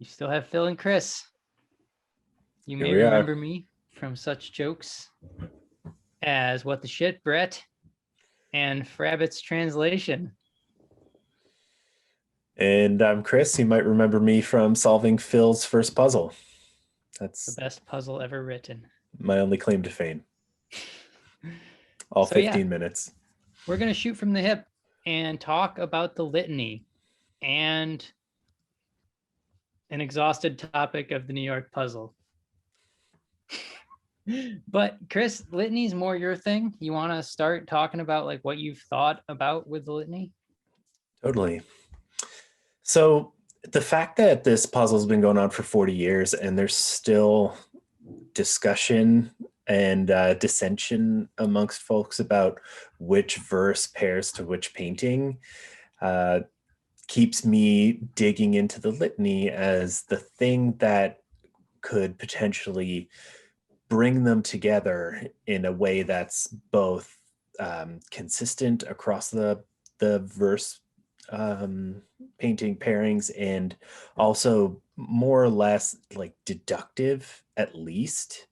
You still have Phil and Chris. You Here may we are. remember me from such jokes as What the Shit, Brett, and Frabbit's Translation. And I'm Chris. You might remember me from solving Phil's first puzzle. The That's best puzzle ever written. my only claim to fame. All So, yeah, 15 minutes. we're going to shoot from the hip and talk about the litany and an exhausted topic of the New York puzzle. But Chris, litany's more your thing. You want to start talking about like what you've thought about with the litany? Totally. So the fact that this puzzle's been going on for 40 years and there's still discussion and dissension amongst folks about which verse pairs to which painting uh, keeps me digging into the litany as the thing that could potentially bring them together in a way that's both consistent across the verse painting pairings and also more or less like deductive at least.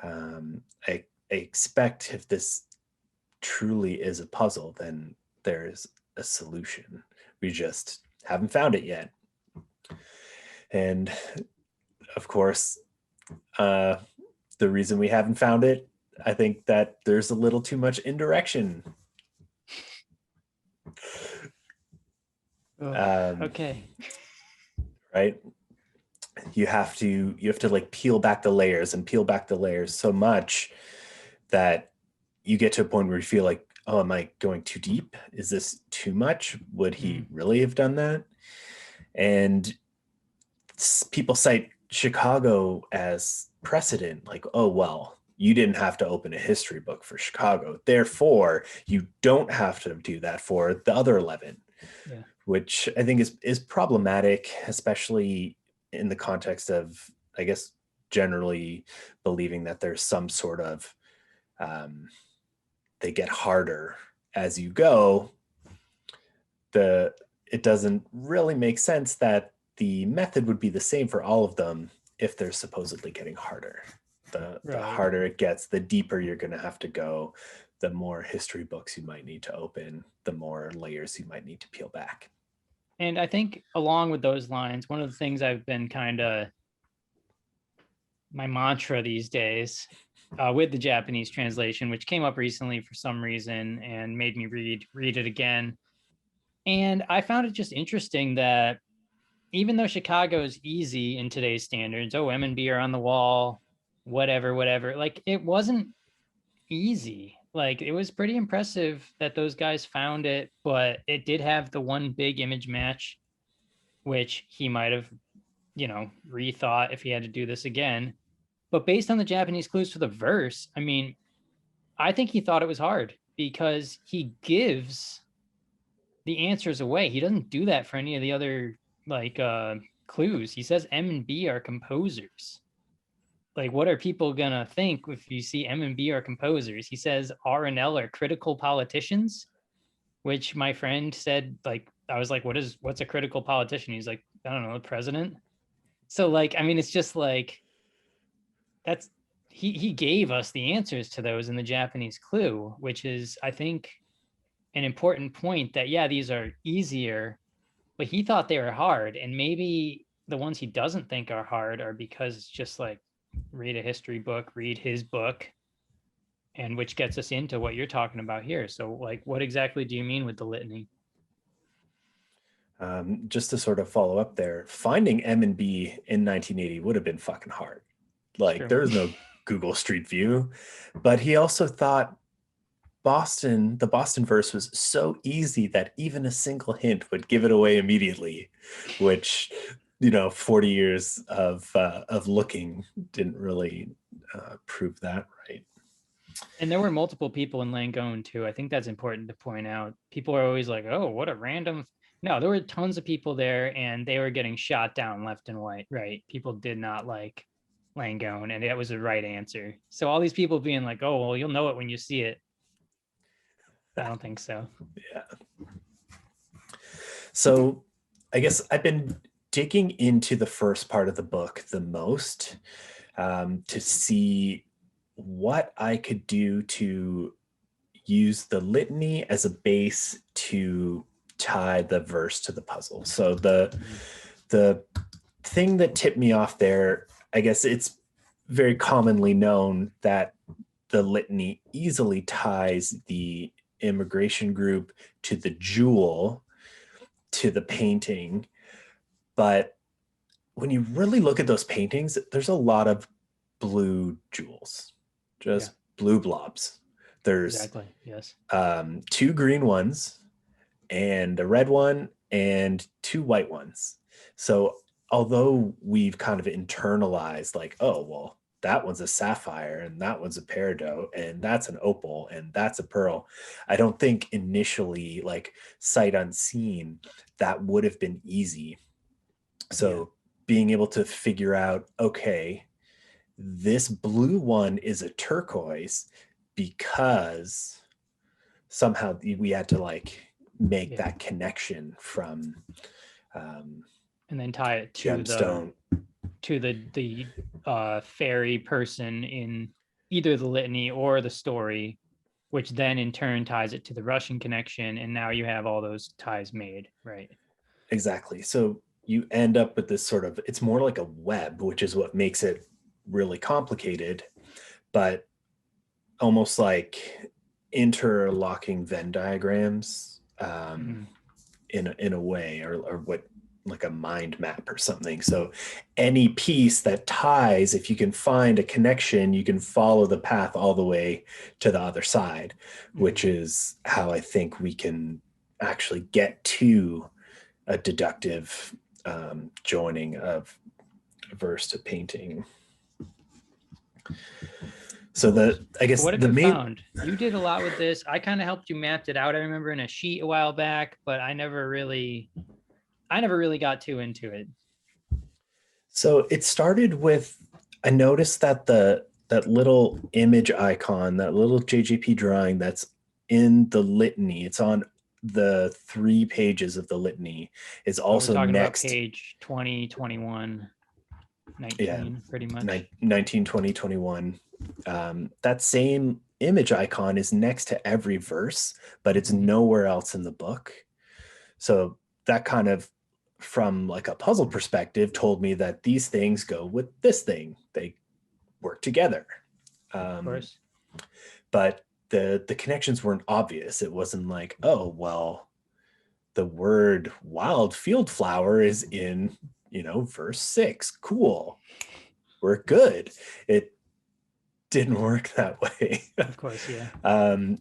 I expect if this truly is a puzzle, then there's a solution. We just haven't found it yet. And of course, uh, the reason we haven't found it, I think that there's a little too much indirection. Okay. Right? You have to like peel back the layers and peel back the layers so much that you get to a point where you feel like, oh, am I going too deep? Is this too much? Would he really have done that? And people cite Chicago as precedent, like, oh, well, you didn't have to open a history book for Chicago. Therefore, you don't have to do that for the other 11, which I think is problematic, especially in the context of, I guess, generally believing that there's some sort of, they get harder as you go. It doesn't really make sense that the method would be the same for all of them if they're supposedly getting harder. The harder it gets, the deeper you're going to have to go, the more history books you might need to open, the more layers you might need to peel back. And I think along with those lines, one of the things I've been kind of my mantra these days with the Japanese translation, which came up recently for some reason and made me read it again. And I found it just interesting that even though Chicago is easy in today's standards, oh, M&B are on the wall, whatever, like it wasn't easy. Like it was pretty impressive that those guys found it, but it did have the one big image match, which he might have, rethought if he had to do this again. But based on the Japanese clues for the verse, I mean, I think he thought it was hard because he gives the answers away. He doesn't do that for any of the other clues. He says M and B are composers. Like, what are people gonna think if you see M and B are composers? He says R and L are critical politicians, which my friend said, like, I was like, what's a critical politician? He's like, I don't know, the president. So, like, I mean, it's just like that's he gave us the answers to those in the Japanese clue, which is, I think, an important point that, yeah, these are easier, but he thought they were hard. And maybe the ones he doesn't think are hard are because it's just like read a history book, read his book, and which gets us into what you're talking about here. So, like, what exactly do you mean with the litany? Just to sort of follow up there, finding M and B in 1980 would have been fucking hard. Like, there was no Google Street View, but he also thought the Boston verse was so easy that even a single hint would give it away immediately, which, 40 years of looking didn't really prove that right. And there were multiple people in Langone too. I think that's important to point out. People are always like, "Oh, what a random." No, there were tons of people there, and they were getting shot down left and right. People did not like Langone, and that was the right answer. So all these people being like, "Oh, well, you'll know it when you see it." I don't think so. Yeah. So I guess I've been digging into the first part of the book the most, to see what I could do to use the litany as a base to tie the verse to the puzzle. So the thing that tipped me off there, I guess it's very commonly known that the litany easily ties the immigration group to the jewel, to the painting. But when you really look at those paintings, there's a lot of blue jewels, just blue blobs. There's Exactly. Yes. 2 green ones and a red one and 2 white ones. So although we've kind of internalized like, oh, well, that one's a sapphire and that one's a peridot and that's an opal and that's a pearl, I don't think initially, like sight unseen, that would have been easy. So being able to figure out, okay, this blue one is a turquoise because somehow we had to like make that connection from and then tie it to gemstone the fairy person in either the litany or the story, which then in turn ties it to the Russian connection, and now you have all those ties made, right? Exactly. So you end up with this sort of, it's more like a web, which is what makes it really complicated, but almost like interlocking Venn diagrams, in a way, or what, like a mind map or something. So any piece that ties, if you can find a connection, you can follow the path all the way to the other side, which is how I think we can actually get to a deductive joining of verse to painting. So I guess what have the you main found? You did a lot with this. I kind of helped you map it out. I remember in a sheet a while back, but I never really got too into it. So it started with, I noticed that that little image icon, that little JGP drawing that's in the litany, it's on the 3 pages of the litany, is also next. About page 20, 21, 19, pretty much. 19, 20, 21. That same image icon is next to every verse, but it's nowhere else in the book. So that kind of, from like a puzzle perspective, told me that these things go with this thing. They work together. Of course. But the connections weren't obvious. It wasn't like, oh, well, the word wild field flower is in, verse 6. Cool. We're good. It didn't work that way. Of course, yeah.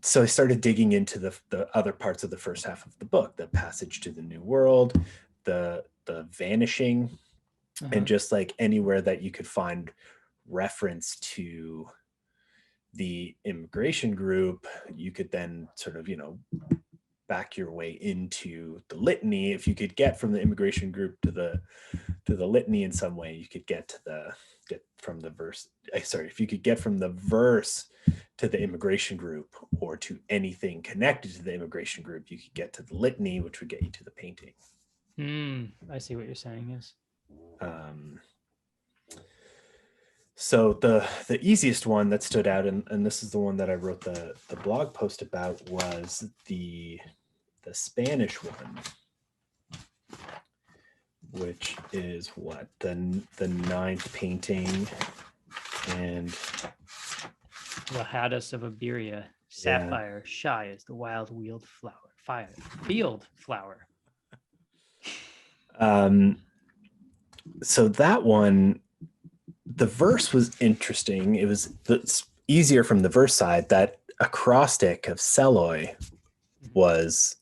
So I started digging into the other parts of the first half of the book, the passage to the new world, the vanishing, and just like anywhere that you could find reference to the immigration group, you could then sort of, back your way into the litany. If you could get from the immigration group to the litany in some way, you could get from the verse. If you could get from the verse to the immigration group, or to anything connected to the immigration group, you could get to the litany, which would get you to the painting. I see what you're saying. Yes. So the easiest one that stood out, and this is the one that I wrote the blog post about, was the Spanish one, which is what, the 9th painting, and the Haddis of Iberia, sapphire, shy as the wild field flower. So that one, the verse was interesting. It's easier from the verse side. That acrostic of Seloi was,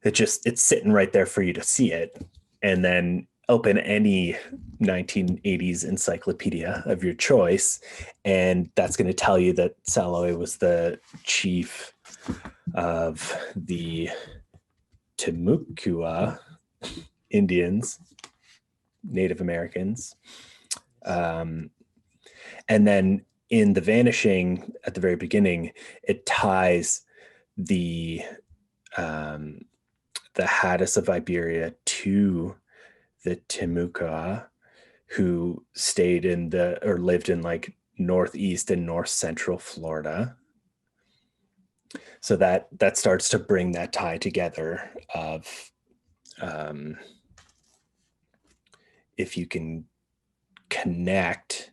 it's sitting right there for you to see it. And then open any 1980s encyclopedia of your choice, and that's going to tell you that Seloi was the chief of the Timucua Indians, Native Americans. And then in the vanishing at the very beginning, it ties the Haddis of Iberia to the Timucua, who stayed in or lived in like northeast and north central Florida. So that starts to bring that tie together of if you can connect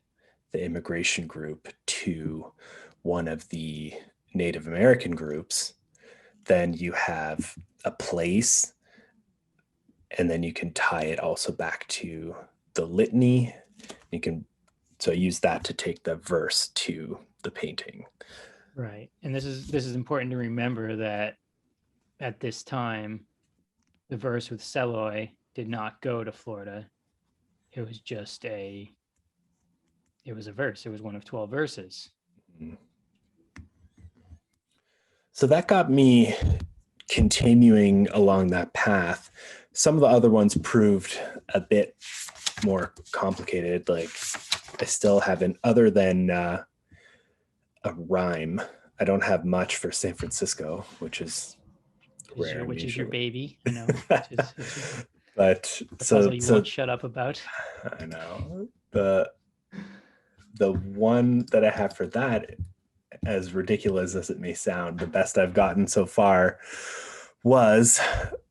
the immigration group to one of the Native American groups, then you have a place, and then you can tie it also back to the litany. You can use that to take the verse to the painting. Right. And this is important to remember that at this time, the verse with Seloi did not go to Florida. It was just it was a verse. It was one of 12 verses. Mm-hmm. So that got me continuing along that path. Some of the other ones proved a bit more complicated. Like I still haven't, other than a rhyme, I don't have much for San Francisco, which is rare. Which is your baby, I know. But the puzzle you won't shut up about. I know. The one that I have for that, as ridiculous as it may sound, the best I've gotten so far was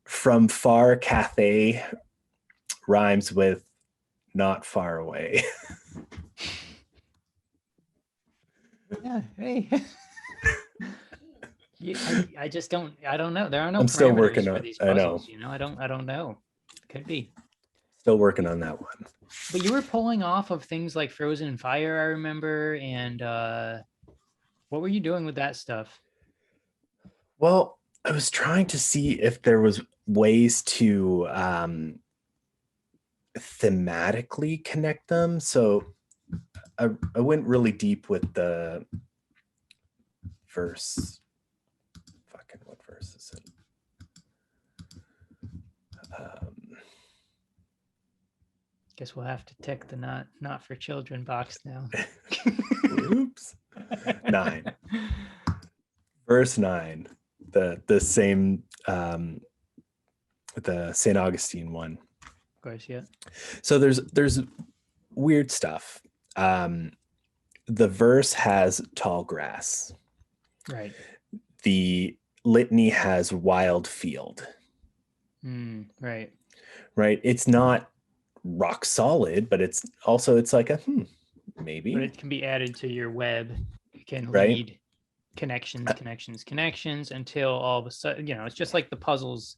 from far Cathay rhymes with not far away. Yeah, hey. I just don't know. There are no I'm still working for on these puzzles, I know. You know, I don't know. Could be. Still working on that one. But you were pulling off of things like Frozen in Fire, I remember, and what were you doing with that stuff? Well, I was trying to see if there was ways to thematically connect them. So I went really deep with the verse. Fucking what verse is it? Guess we'll have to tick the not for children box now. Oops. 9. Verse 9. The same the St. Augustine one. Of course, yeah. So there's weird stuff. The verse has tall grass. Right. The litany has wild field. Right. Right. It's not rock solid, but it's like a maybe. But it can be added to your web. You can lead connections until all of a sudden, it's just like the puzzles.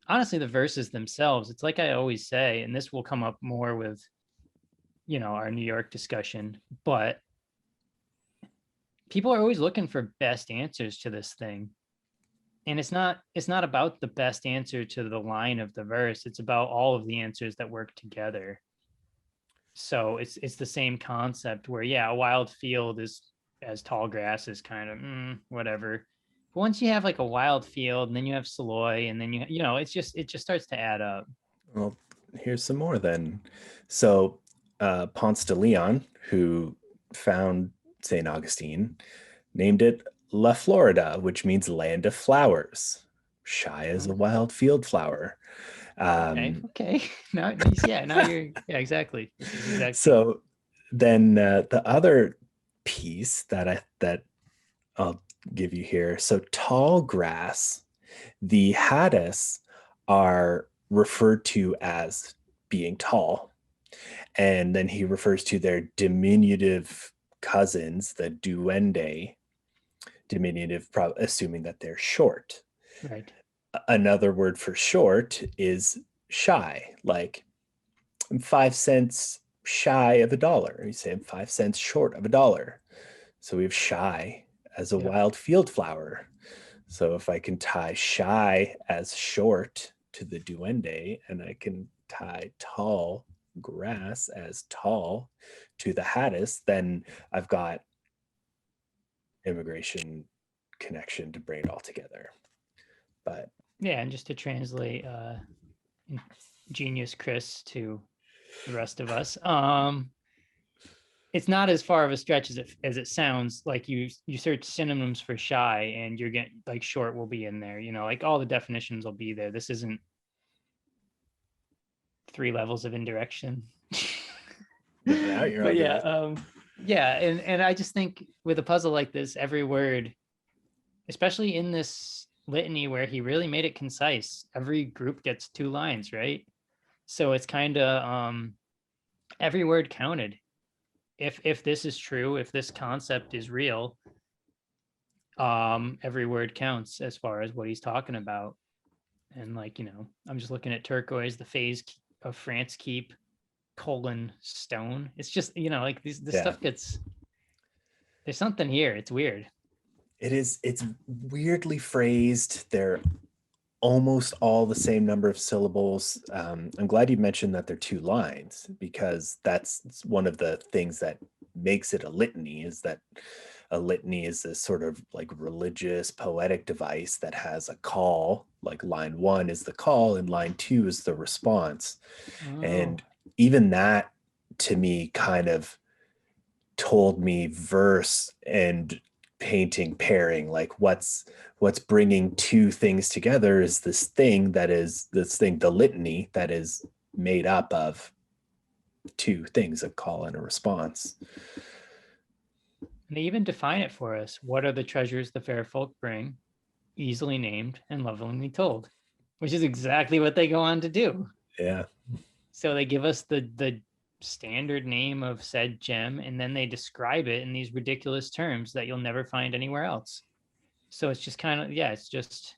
Honestly, the verses themselves, it's like I always say, and this will come up more with, our New York discussion, but people are always looking for best answers to this thing. And it's not about the best answer to the line of the verse. It's about all of the answers that work together. So it's the same concept where, a wild field is as tall grass is kind of whatever. But once you have like a wild field, and then you have Seloi, and then it just starts to add up. Well, here's some more then. So Ponce de Leon, who found St. Augustine, named it La Florida, which means land of flowers. Shy as a wild field flower. Okay. Now you're exactly. So then the other piece that I'll give you here. So tall grass, the Haddas are referred to as being tall. And then he refers to their diminutive cousins, the duende, diminutive, assuming that they're short. Right. Another word for short is shy, like I'm 5 cents shy of $1. You say I'm 5 cents short of $1. So we have shy as a wild field flower. So if I can tie shy as short to the duende, and I can tie tall grass as tall to the Haddas, then I've got immigration connection to bring it all together. But and just to translate genius Chris to the rest of us, it's not as far of a stretch as it sounds. Like you search synonyms for shy, and you're getting like short will be in there, like all the definitions will be there. This 3 levels of indirection. Now you're But onto yeah, it. yeah, and I just think with a puzzle like this, every word, especially in this litany where he really made it concise, every group gets 2 lines, right? So it's kind of every word counted. If this is true, if this concept is real, every word counts as far as what he's talking about. And like, I'm just looking at turquoise, the phase of France keep, stone. It's just, like this Yeah. stuff gets, there's something here. It's weird. It's weirdly phrased. They're almost all the same number of syllables. I'm glad you mentioned that they're 2 lines, because that's one of the things that makes it a litany, is that a litany is this sort of like religious poetic device that has a call, like line 1 is the call and line 2 is the response. Oh, And even that, to me, kind of told me verse and painting pairing, like what's bringing 2 things together is this thing, the litany, that is made up of 2 things, a call and a response. and they even define it for us. What are the treasures the fair folk bring? Easily named and lovingly told, which is exactly what they go on to do. Yeah. So they give us the standard name of said gem, and then they describe it in these ridiculous terms that you'll never find anywhere else. So it's just kind of, yeah, it's just,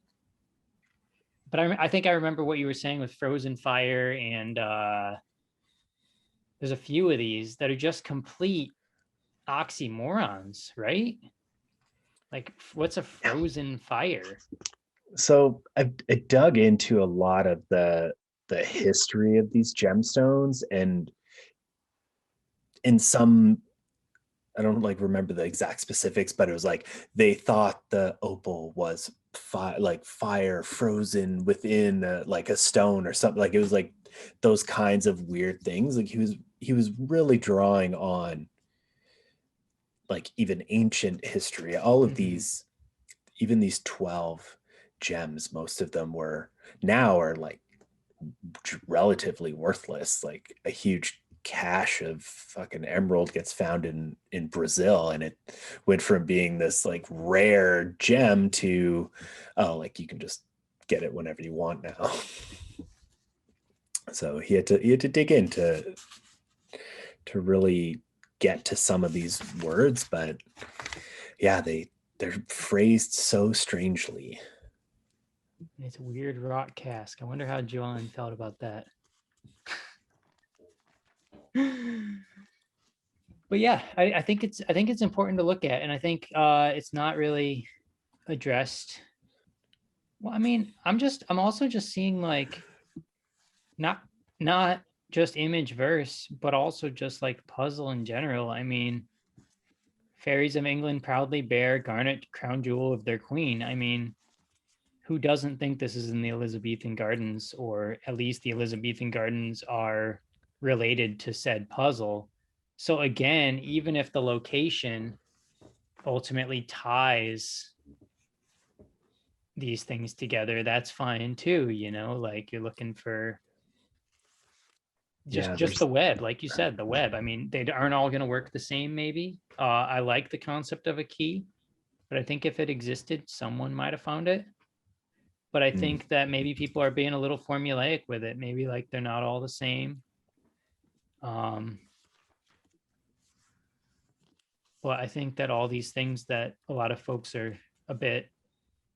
but I think I remember what you were saying with frozen fire, and there's a few of these that are just complete oxymorons, right? Like, what's a frozen fire? So I dug into a lot of the history of these gemstones, and in some, I don't like remember the exact specifics, but it was like they thought the opal was fire frozen within like a stone or something. Like it was like those kinds of weird things. Like he was really drawing on like even ancient history. All of Mm-hmm. these, even these 12 gems, most of them were now are like relatively worthless. Like a huge cache of fucking emerald gets found in Brazil, and it went from being this like rare gem to, oh, like you can just get it whenever you want now. So he had to dig in to really get to some of these words, but yeah, they're phrased so strangely. It's a weird rock cask. I wonder how Joanne felt about that. But yeah, I think it's important to look at, and I think it's not really addressed. Well, I mean, I'm also just seeing like not not just image verse, but also just like puzzle in general. I mean, fairies of England proudly bear garnet crown jewel of their queen. I mean, who doesn't think this is in the Elizabethan gardens, or at least the Elizabethan gardens are related to said puzzle? So again, even if the location ultimately ties these things together, that's fine too, like you're looking for just Yeah, just the web, like you said, the web. I mean, they aren't all going to work the same, maybe. I like the concept of a key, but I think if it existed, someone might have found it. But I mm, think that maybe people are being a little formulaic with it. Maybe like they're not all the same. Um, but I think that all these things that a lot of folks are a bit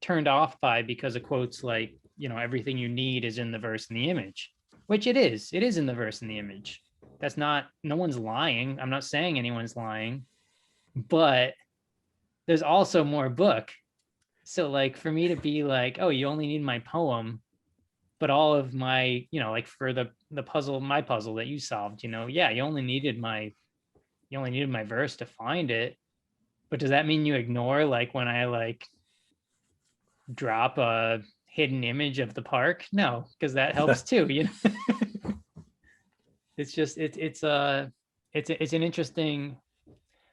turned off by because of quotes like, everything you need is in the verse and the image, which it is. It is in the verse and the image. That's not, no one's lying. I'm not saying anyone's lying, but there's also more book. So like for me to be like, oh, you only need my poem, but all of my, like for the puzzle, my puzzle that you solved, yeah, you only needed my verse to find it. But does that mean you ignore like when I like drop a hidden image of the park? No, because that helps too, It's just it's an interesting,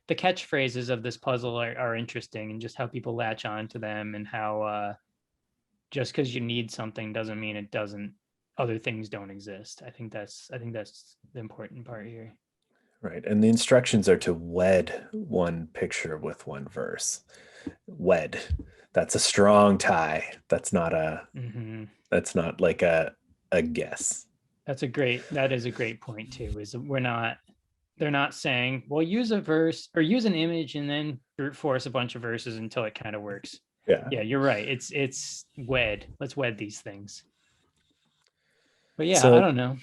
the catchphrases of this puzzle are interesting, and just how people latch on to them, and how just because you need something doesn't mean it doesn't other things don't exist. I think that's the important part here. Right. And the instructions are to wed one picture with one verse. Wed. That's a strong tie. That's not like a guess. That is a great point too, is they're not saying, well, use a verse or use an image and then brute force a bunch of verses until it kind of works. Yeah. Yeah, you're right. It's wed. Let's wed these things. But yeah, So I don't know.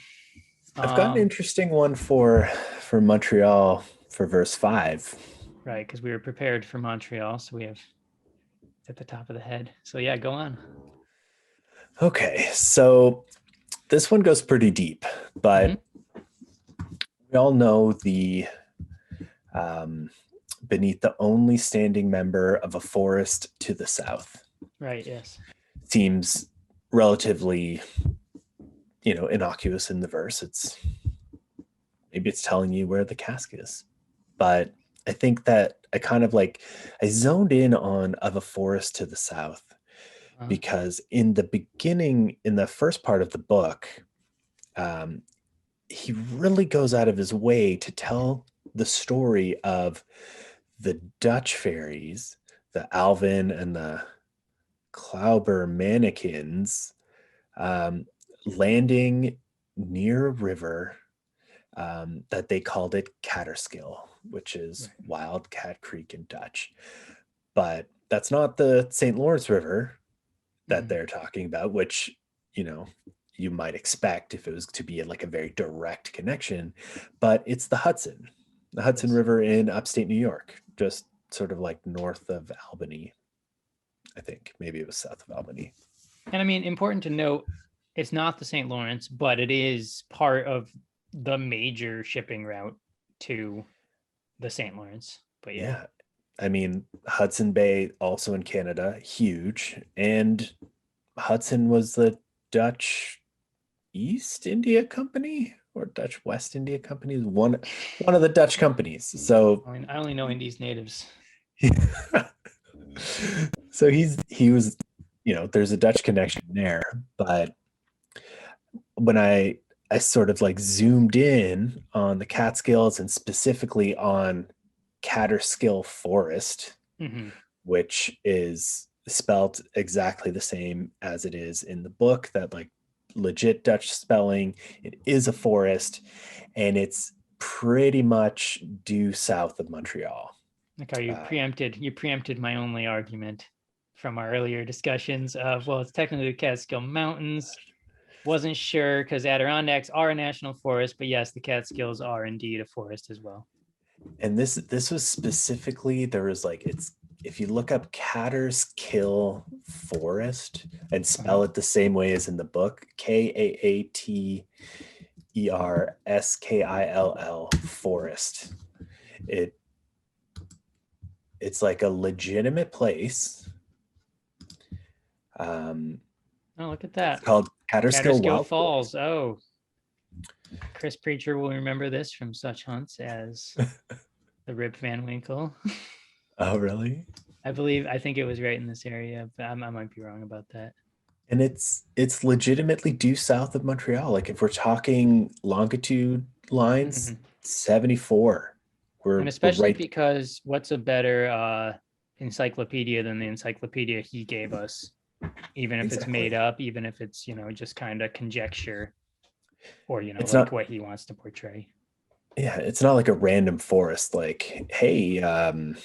I've got an interesting one for Montreal for verse 5. Right, because we were prepared for Montreal, so we have at the top of the head. So yeah, go on. Okay, so this one goes pretty deep, but we all know the beneath the only standing member of a forest to the south. Right, yes. Seems relatively, innocuous in the verse. Maybe it's telling you where the cask is. But I think that I zoned in on of a forest to the south because in the beginning, in the first part of the book, he really goes out of his way to tell the story of the Dutch fairies, the Alvin and the Klauber mannequins, landing near a river that they called it Catterskill, which is Wildcat Creek in Dutch. But that's not the St. Lawrence River that they're talking about, which, you might expect if it was to be like a very direct connection, but it's the Hudson River in upstate New York, just sort of like north of Albany. I think maybe it was south of Albany. And I mean, important to note, it's not the St. Lawrence, but it is part of the major shipping route to the St. Lawrence. But yeah. I mean, Hudson Bay, also in Canada, huge. And Hudson was the Dutch East India Company or Dutch West India Company, one of the Dutch companies. So I only know Indies natives. So he was, there's a Dutch connection there. But when I sort of like zoomed in on the Catskills and specifically on Catterskill Forest, which is spelled exactly the same as it is in the book, that like legit Dutch spelling. It is a forest, and it's pretty much due south of Montreal. Like how you preempted my only argument from our earlier discussions of, well, it's technically the Catskill Mountains. Wasn't sure because Adirondacks are a national forest, but yes, the Catskills are indeed a forest as well. And this was specifically, there was like, if you look up Catterskill Forest and spell it the same way as in the book, Kaatterskill Forest, it's like a legitimate place. Oh, look at that. It's called Catterskill Falls. Oh, Chris Preacher will remember this from such hunts as the Rip Van Winkle. Oh, really? I think it was right in this area, but I might be wrong about that. And it's legitimately due south of Montreal. Like if we're talking longitude lines, 74. And especially because what's a better encyclopedia than the encyclopedia he gave us? Even if it's made up, even if it's, just kind of conjecture, or, it's like what he wants to portray. Yeah, it's not like a random forest, like, hey, the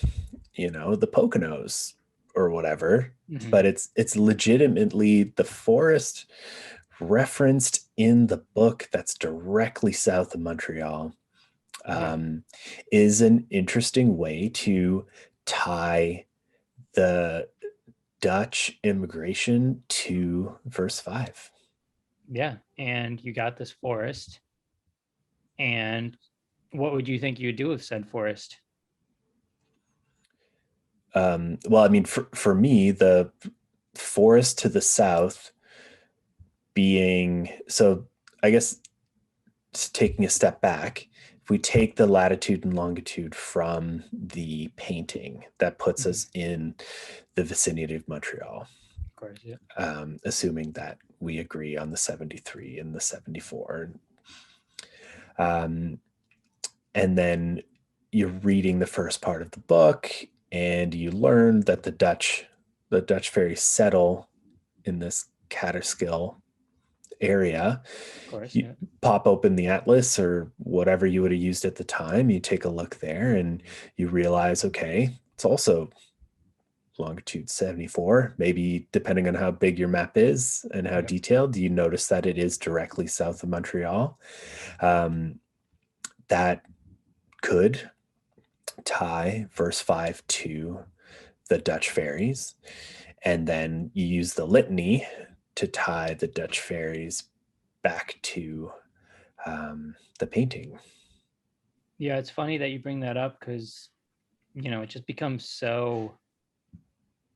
Poconos or whatever, but it's legitimately the forest referenced in the book that's directly south of Montreal. Is an interesting way to tie the Dutch immigration to verse 5. Yeah, and you got this forest. And what would you think you would do with said forest? Well, I mean, for me, the forest to the south being, so I guess taking a step back, if we take the latitude and longitude from the painting, that puts us in the vicinity of Montreal. Of course, yeah. Assuming that we agree on the 73 and the 74. And then you're reading the first part of the book, and you learn that the Dutch fairies settle in this Catterskill area. Of course, You yeah. pop open the atlas or whatever you would have used at the time. You take a look there, and you realize, okay, it's also longitude 74. Maybe depending on how big your map is and how Yep. detailed, you notice that it is directly south of Montreal. That could tie verse 5 to the Dutch fairies. And then you use the litany to tie the Dutch fairies back to the painting. Yeah, it's funny that you bring that up because, it just becomes so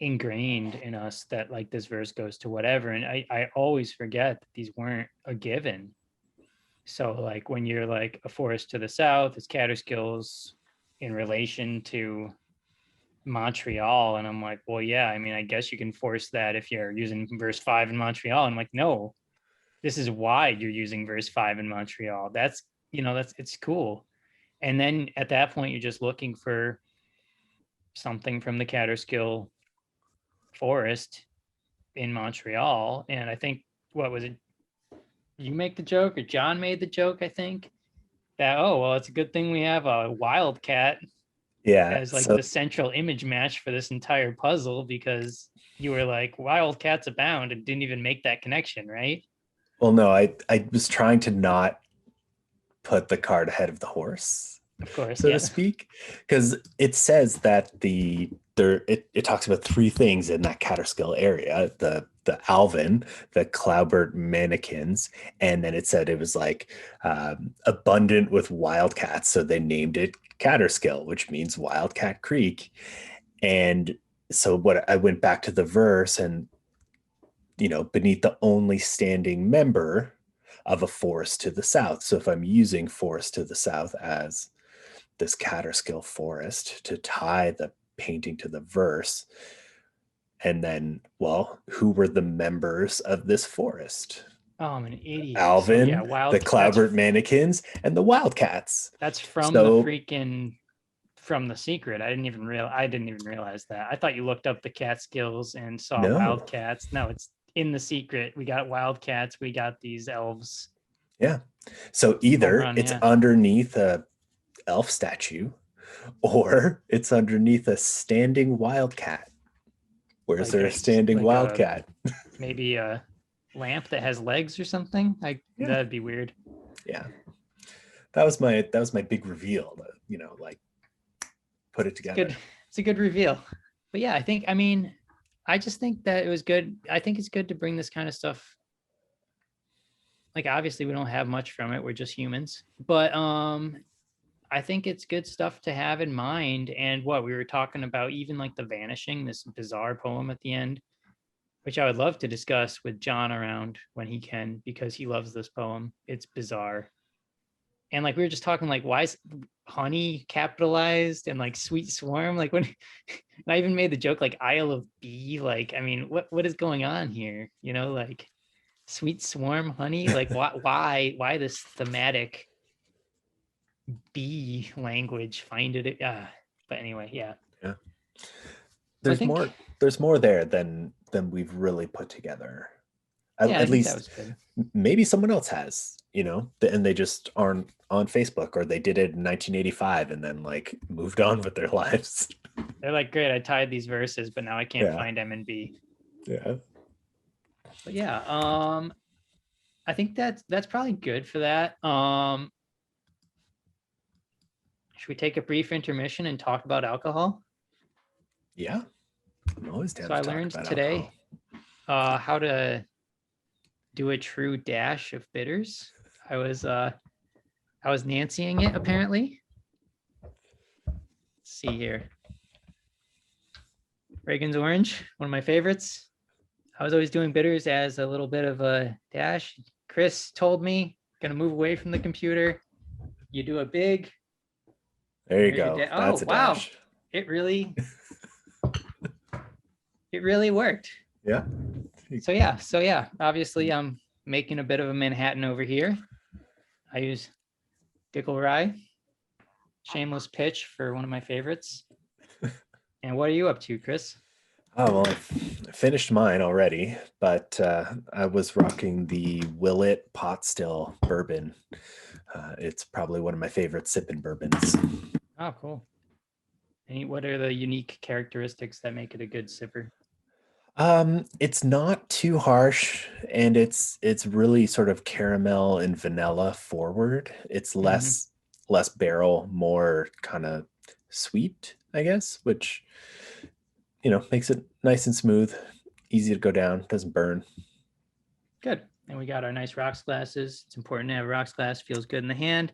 ingrained in us that like this verse goes to whatever. And I always forget that these weren't a given. So like when you're like a forest to the south, it's Catterskills in relation to Montreal. And I'm like, well, yeah, I mean, I guess you can force that if you're using verse 5 in Montreal. And I'm like, no, this is why you're using verse 5 in Montreal. It's cool. And then at that point, you're just looking for something from the Catterskill forest in Montreal. And I think, what was it? You make the joke or John made the joke, I think, that, oh, well, it's a good thing we have a wildcat Yeah. as like So, the central image match for this entire puzzle, because you were like, wildcats abound, and didn't even make that connection, right? well, no, I was trying to not put the cart ahead of the horse, Of course, so to yeah. speak, because it says that it talks about three things in that Catterskill area: the Alvin, the Cloudbird mannequins, and then it said it was like abundant with wildcats, so they named it Catterskill, which means Wildcat Creek. And so what I went back to the verse, and beneath the only standing member of a forest to the south. So if I'm using forest to the south as this Catterskill forest to tie the painting to the verse, and then, well, who were the members of this forest? Oh, I'm an idiot. So yeah, Alvin, the wild Cloudbird mannequins, and the Wildcats. that's from the So freaking from The Secret. I didn't even realize that. I thought you looked up the Catskills and saw no, wildcats. No, it's in The Secret. We got wildcats. We got these elves. yeah. So Home either run, it's yeah. underneath a elf statue, or it's underneath a standing wildcat. Where's Like there a standing like a wildcat? maybe a lamp that has legs or something. Yeah, That'd be weird. yeah. That was my big reveal. Like put it It's good. together. It's a good reveal. But yeah, I just think that it was good. I think it's good to bring this kind of stuff. Like obviously we don't have much from it. We're just humans. But I think it's good stuff to have in mind. And what we were talking about, even like the vanishing, this bizarre poem at the end, which I would love to discuss with John around when he can, because he loves this poem. It's bizarre. And like we were just talking, like, why is honey capitalized and like sweet swarm? Like when I even made the joke, like Isle of Bee. Like, I mean, what is going on here? Like sweet swarm honey. Like why this thematic bee language? Find it. But anyway, yeah. Yeah. So I There's think, more. There's more there than we've really put together. At, yeah, I at think that least was good. maybe someone else has. And they just aren't on Facebook, or they did it in 1985 and then like moved on with their lives. They're like, great, I tied these verses, but now I can't Yeah. find M and B. Yeah. But yeah, I think that's probably good for that. Should we take a brief intermission and talk about alcohol? Yeah. I'm always down So to I talk learned about today alcohol. how to do a true dash of bitters. I was Nancying it apparently. Let's see here. Reagan's Orange, one of my favorites. I was always doing bitters as a little bit of a dash. Chris told me, gonna move away from the computer. You do a big, There you here's your go. dash. Oh That's a wow, dash. it really it really worked. Yeah. So yeah, obviously I'm making a bit of a Manhattan over here. I use Dickel Rye, shameless pitch for one of my favorites. And what are you up to, Chris? Oh, well, I finished mine already, but I was rocking the Willet Pot Still bourbon. It's probably one of my favorite sipping bourbons. Oh, cool. And what are the unique characteristics that make it a good sipper? It's not too harsh, and it's really sort of caramel and vanilla forward. It's Mm-hmm. less barrel, more kind of sweet, I guess, which makes it nice and smooth, easy to go down, doesn't burn. Good. And we got our nice rocks glasses. It's important to have a rocks glass, feels good in the hand.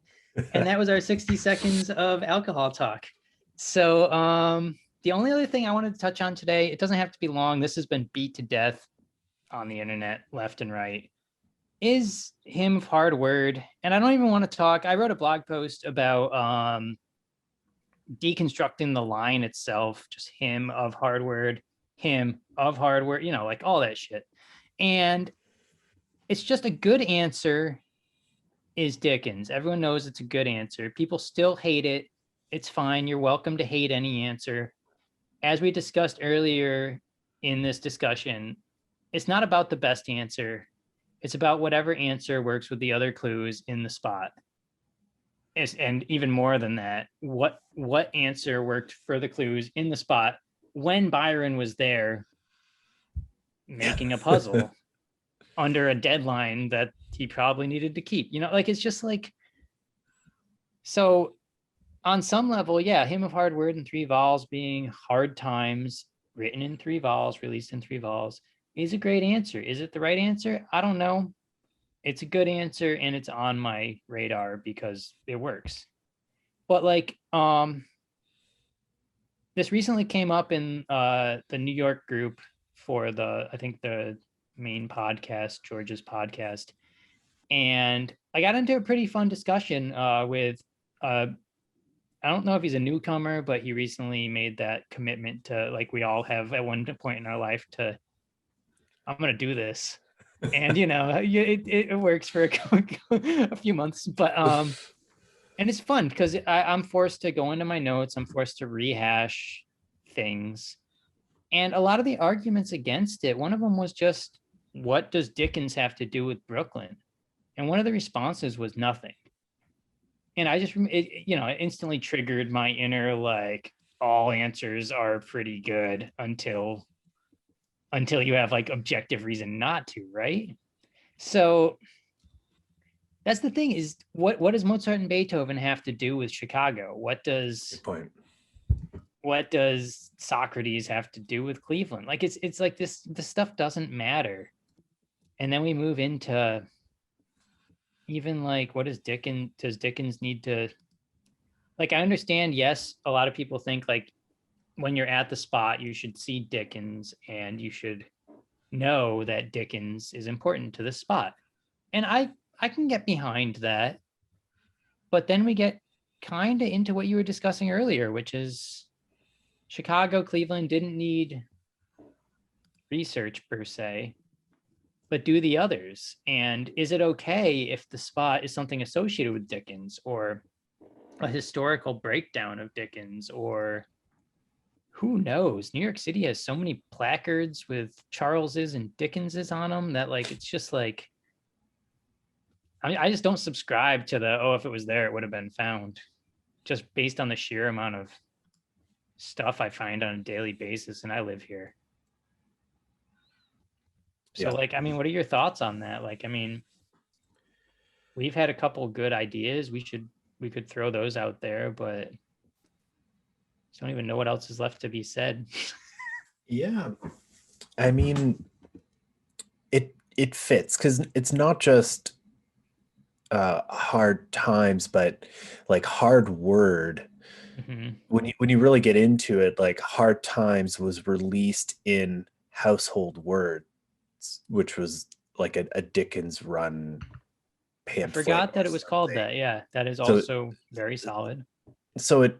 And that was our 60 seconds of alcohol talk. So the only other thing I wanted to touch on today, it doesn't have to be long. This has been beat to death on the internet, left and right, is him of hard word. And I don't even want to talk. I wrote a blog post about deconstructing the line itself, just him of hard word, him of hard word, like all that shit. And it's just a good answer is Dickens. Everyone knows it's a good answer. People still hate it. It's fine. You're welcome to hate any answer. As we discussed earlier in this discussion, it's not about the best answer. It's about whatever answer works with the other clues in the spot. And even more than that, what answer worked for the clues in the spot when Byron was there making a puzzle under a deadline that he probably needed to keep. It's just like, so on some level, yeah, Hymn of Hard Word and Three Vols being hard times, written in three vols, released in three vols, is a great answer. Is it the right answer? I don't know. It's a good answer, and it's on my radar because it works. But this recently came up in the New York group for I think the main podcast, George's podcast. And I got into a pretty fun discussion with I don't know if he's a newcomer, but he recently made that commitment to, like we all have at one point in our life, to I'm going to do this. And it works for a few months, but and it's fun because I'm forced to go into my notes. I'm forced to rehash things. And a lot of the arguments against it, one of them was just, what does Dickens have to do with Brooklyn? And one of the responses was nothing. And I just, it instantly triggered my inner, like, all answers are pretty good until you have like objective reason not to, right? So that's the thing, is what does Mozart and Beethoven have to do with Chicago? Good point. What does Socrates have to do with Cleveland? Like it's like this stuff doesn't matter. And then we move into even like, what does Dickens need to, like, I understand, yes, a lot of people think like when you're at the spot you should see Dickens and you should know that Dickens is important to the spot. And I can get behind that. But then we get kind of into what you were discussing earlier, which is Chicago, Cleveland didn't need research per se, but do the others. And is it okay if the spot is something associated with Dickens, or a historical breakdown of Dickens, or who knows? New York City has so many placards with Charles's and Dickens's on them that, like, it's just like, I mean, I just don't subscribe to the, if it was there, it would have been found, just based on the sheer amount of stuff I find on a daily basis. And I live here. So, Yeah. like, I mean, what are your thoughts on that? Like, I mean, we've had a couple good ideas. We could throw those out there, but I don't even know what else is left to be said. Yeah. I mean, it fits because it's not just hard times, but like hard word. Mm-hmm. When you really get into it, like Hard Times was released in Household Words, which was like a Dickens run I pamphlet forgot or that it was called something. that. Yeah, that is So also very solid. so it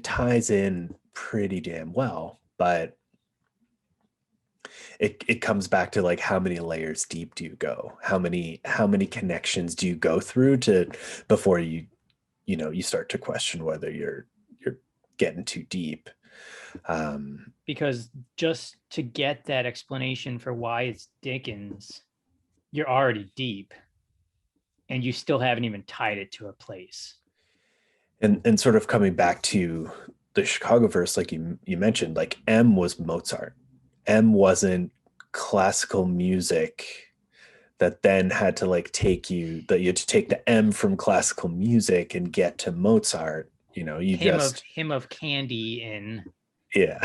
ties in pretty damn well, but it comes back to like, how many layers deep do you go? How many connections do you go through to before you start to question whether you're getting too deep. Because just to get that explanation for why it's Dickens, you're already deep and you still haven't even tied it to a place. And sort of coming back to the Chicago verse, like you mentioned, like M was Mozart. M wasn't classical music that then had to like that you had to take the M from classical music and get to Mozart. You just Hymn of Candy in, yeah.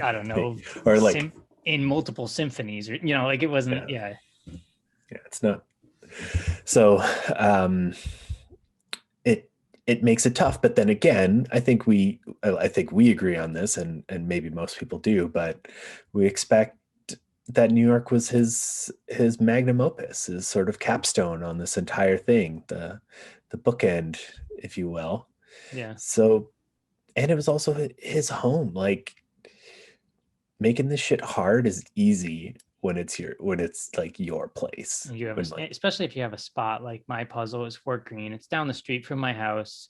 I don't know, Or like in multiple symphonies, or like it wasn't. Yeah, it's not. So it makes it tough. But then again, I think we agree on this, and maybe most people do, but we expect that New York was his magnum opus, his sort of capstone on this entire thing, the bookend, if you will. Yeah. So, and it was also his home. Like, making this shit hard is easy when it's like your place. You have especially if you have a spot like my puzzle is Fort Greene. It's down the street from my house.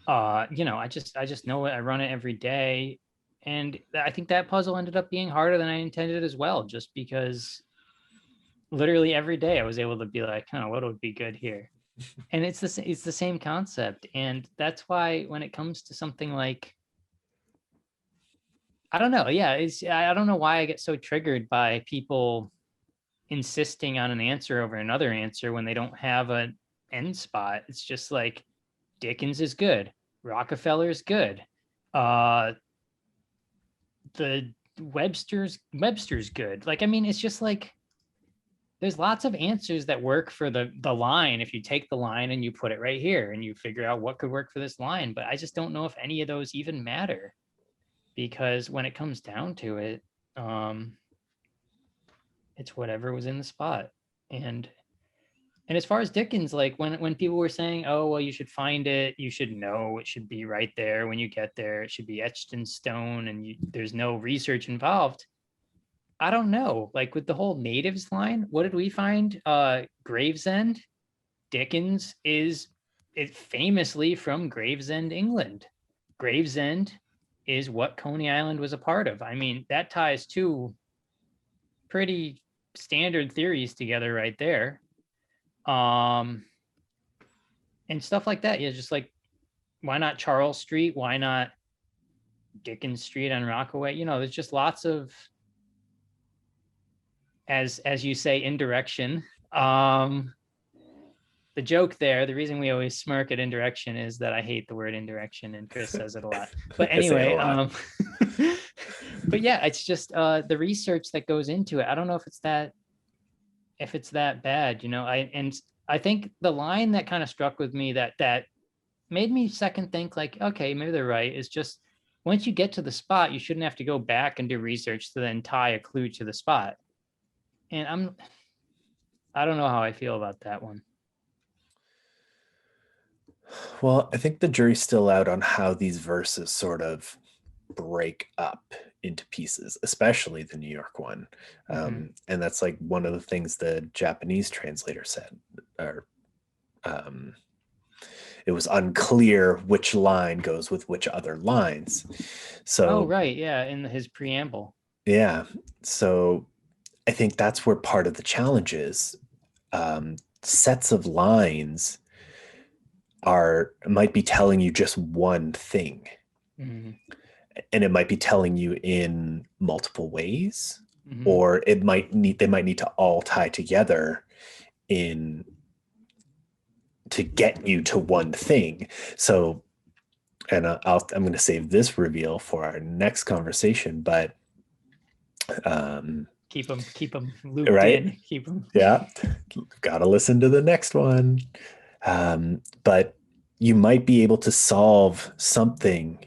I just know it. I run it every day. And I think that puzzle ended up being harder than I intended as well, just because literally every day I was able to be like, what would be good here? And it's the same concept. And that's why when it comes to something like, I don't know. Yeah, I don't know why I get so triggered by people insisting on an answer over another answer when they don't have an end spot. It's just like Dickens is good, Rockefeller is good, the Webster's good. Like, I mean, it's just like there's lots of answers that work for the line if you take the line and you put it right here and you figure out what could work for this line. But I just don't know if any of those even matter, because when it comes down to it, it's whatever was in the spot. And as far as Dickens, like when people were saying, oh, well, you should find it, you should know it should be right there when you get there, it should be etched in stone, and there's no research involved. I don't know. Like with the whole natives line, what did we find? Gravesend. Dickens is famously from Gravesend, England. Gravesend is what Coney Island was a part of. I mean, that ties two pretty standard theories together right there. And stuff like that. Yeah, just like, why not Charles Street? Why not Dickens Street on Rockaway? There's just lots of, as you say, indirection. The joke there, the reason we always smirk at indirection is that I hate the word indirection, and Chris says it a lot. But anyway, but yeah, it's just the research that goes into it. I don't know if it's that bad, I think the line that kind of struck with me that made me second think, like, okay, maybe they're right, is just once you get to the spot, you shouldn't have to go back and do research to then tie a clue to the spot. And I don't know how I feel about that one. Well, I think the jury's still out on how these verses sort of break up into pieces, especially the New York one. And that's like one of the things the Japanese translator said, or it was unclear which line goes with which other lines. So, right. Yeah. In his preamble. Yeah. So I think that's where part of the challenge is. Sets of lines might be telling you just one thing. Mm-hmm. And it might be telling you in multiple ways, or they might need to all tie together to get you to one thing. So, and I'm going to save this reveal for our next conversation, but keep them looped right? Keep them. Yeah. Got to listen to the next one. But you might be able to solve something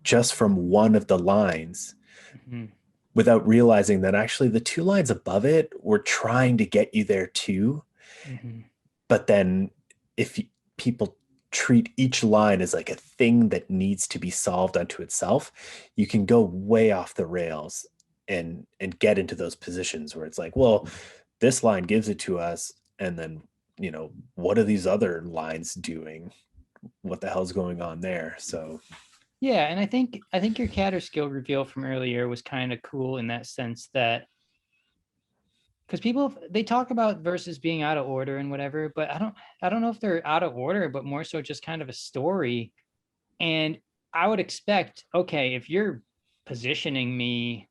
just from one of the lines without realizing that actually the two lines above it were trying to get you there too. But then if people treat each line as like a thing that needs to be solved unto itself, you can go way off the rails and get into those positions where it's like, well, this line gives it to us, and then what are these other lines doing? What the hell's going on there? So Yeah, and I think your catter skill reveal from earlier was kind of cool in that sense that because people they talk about verses being out of order and whatever, but I don't know if they're out of order, but more so just kind of a story. And I would expect, okay, if you're positioning me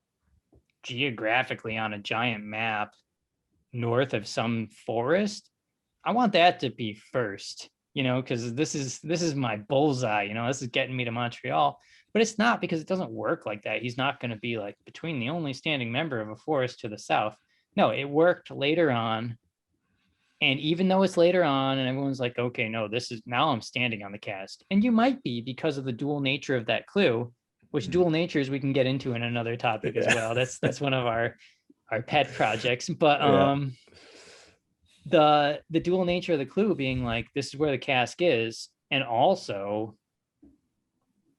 geographically on a giant map north of some forest, I want that to be first, because this is my bullseye, this is getting me to Montreal. But it's not, because it doesn't work like that. He's not going to be like between the only standing member of a forest to the south. No, it worked later on. And even though it's later on and everyone's like, okay, no, this is now I'm standing on the cast. And you might be, because of the dual nature of that clue, which dual natures we can get into in another topic as well. That's one of our pet projects. But yeah. The dual nature of the clue being like, this is where the cask is, and also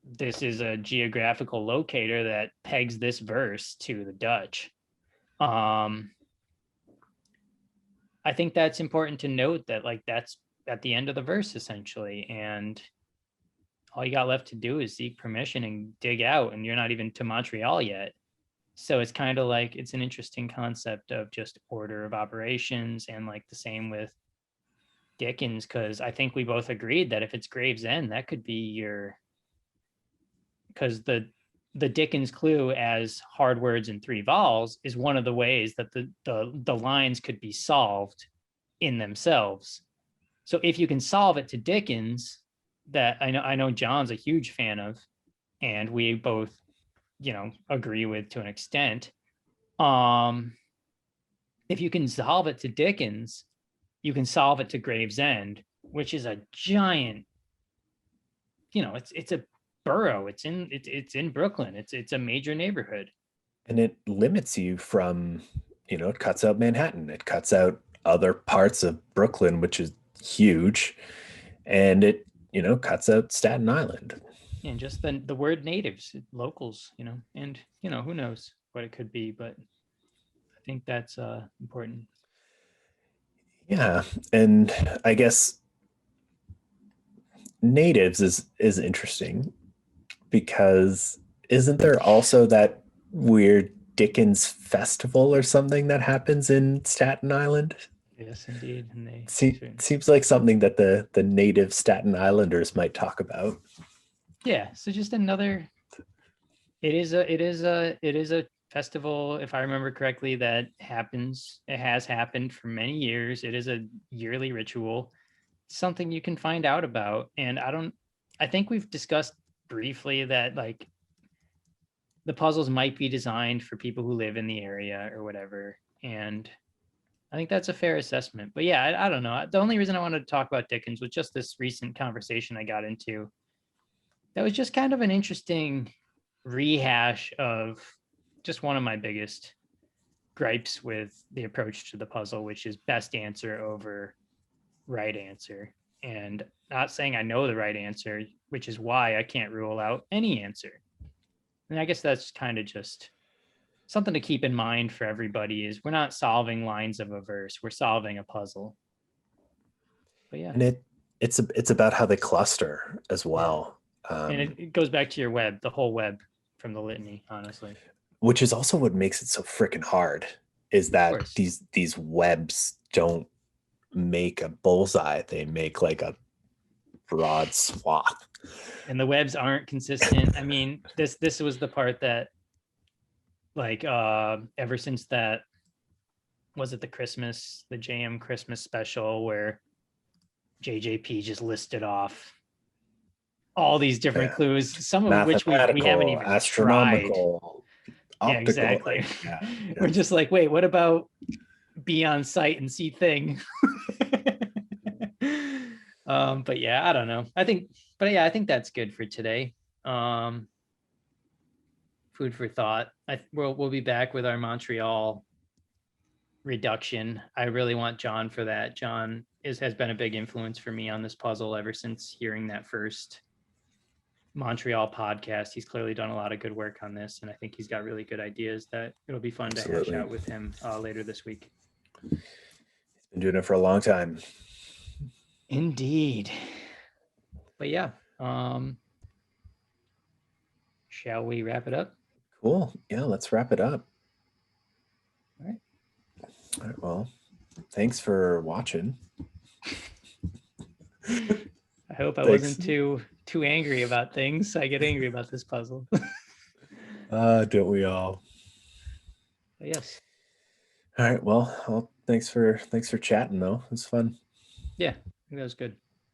this is a geographical locator that pegs this verse to the Dutch. I think that's important to note, that like that's at the end of the verse essentially, and all you got left to do is seek permission and dig out, and you're not even to Montreal yet. So it's kind of like, it's an interesting concept of just order of operations, and like the same with Dickens, because I think we both agreed that if it's Gravesend, that could be your, because the Dickens clue as hard words and three vowels is one of the ways that the lines could be solved in themselves. So if you can solve it to Dickens, that I know John's a huge fan of, and we both agree with to an extent. If you can solve it to Dickens, you can solve it to Gravesend, which is a giant, it's a borough. It's in Brooklyn. It's a major neighborhood. And it limits you from, it cuts out Manhattan, it cuts out other parts of Brooklyn, which is huge, and it cuts out Staten Island. And just the word natives, locals, and who knows what it could be, but I think that's important. Yeah, and I guess natives is interesting because isn't there also that weird Dickens festival or something that happens in Staten Island? Yes, indeed. And they Seems like something that the native Staten Islanders might talk about. yeah, so just another, it is a festival, if I remember correctly, that happens. It has happened for many years. It is a yearly ritual, something you can find out about. And I think we've discussed briefly that like the puzzles might be designed for people who live in the area or whatever. And I think that's a fair assessment. But yeah, I don't know. The only reason I wanted to talk about Dickens was just this recent conversation I got into. That was just kind of an interesting rehash of just one of my biggest gripes with the approach to the puzzle, which is best answer over right answer. And not saying I know the right answer, which is why I can't rule out any answer. And I guess that's kind of just something to keep in mind for everybody, is we're not solving lines of a verse, we're solving a puzzle. But yeah. And it's about how they cluster as Yeah. well. And it goes back to your web, the whole web from the litany, honestly. Which is also what makes it so freaking hard, is Of that course. these webs don't make a bullseye, they make like a broad swath. And the webs aren't consistent. I mean, this was the part that like ever since that, was it the JM Christmas special where JJP just listed off all these different Yeah. clues, some of which we haven't Mathematical, even tried. astronomical, Yeah, optical, exactly. like yeah. We're just like, wait, what about be on site and see thing? But yeah, I don't know. I think that's good for today. Food for thought. We'll be back with our Montreal reduction. I really want John for that. John has been a big influence for me on this puzzle ever since hearing that first Montreal podcast. He's clearly done a lot of good work on this, and I think he's got really good ideas that it'll be fun to hash Absolutely. out with him later this week. He's been doing it for a long time. Indeed. But yeah, shall we wrap it up? Cool. Yeah, let's wrap it up. All right. All right. Well, thanks for watching. I hope I Thanks. wasn't too angry about things. I get angry about this puzzle. Don't we all? But yes. All right. Well, thanks for chatting though. It was fun. Yeah, I think that was good.